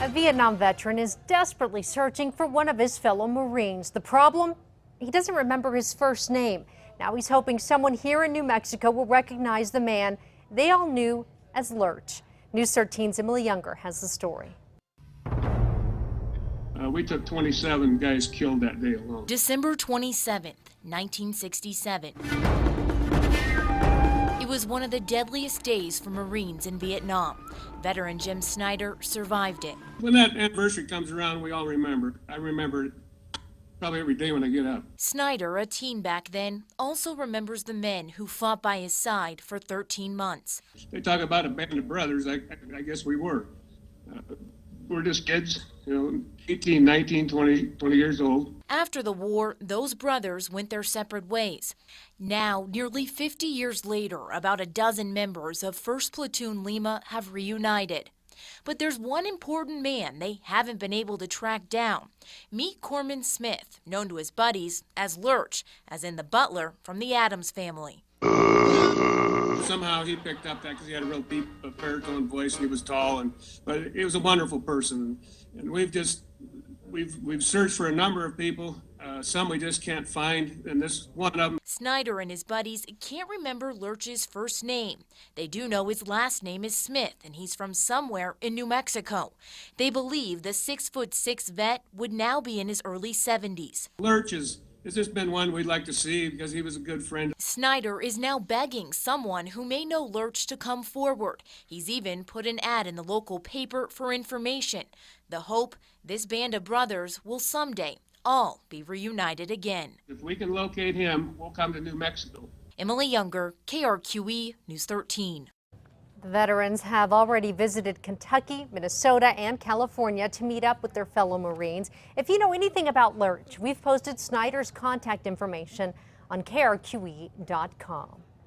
A Vietnam veteran is desperately searching for one of his fellow Marines. The problem? He doesn't remember his first name. Now he's hoping someone here in New Mexico will recognize the man they all knew as Lurch. News 13's Emily Younger has the story. We took 27 guys killed that day alone. December 27th, 1967. It was one of the deadliest days for Marines in Vietnam. Veteran Jim Snyder survived it. When that anniversary comes around, we all remember. I remember it probably every day when I get up. Snyder, a teen back then, also remembers the men who fought by his side for 13 months. They talk about a band of brothers. I guess we were. We're just kids, 18, 19, 20 years old. After the war, those brothers went their separate ways. Now, nearly 50 years later, about a dozen members of 1st Platoon Lima have reunited. But there's one important man they haven't been able to track down. Meet Corman Smith, known to his buddies as Lurch, as in the butler from the Addams family. Somehow he picked up that because he had a real deep baritone voice and he was tall, but he was a wonderful person. And we've searched for a number of people. Some we just can't find, and this one of them. Snyder and his buddies can't remember Lurch's first name. They do know his last name is Smith, and he's from somewhere in New Mexico. They believe the 6'6" vet would now be in his early 70s. Lurch has just been one we'd like to see because he was a good friend. Snyder is now begging someone who may know Lurch to come forward. He's even put an ad in the local paper for information. The hope this band of brothers will someday all be reunited again. If we can locate him, we'll come to New Mexico. Emily Younger, KRQE News 13. The veterans have already visited Kentucky, Minnesota, and California to meet up with their fellow Marines. If you know anything about Lurch, we've posted Snyder's contact information on KRQE.com.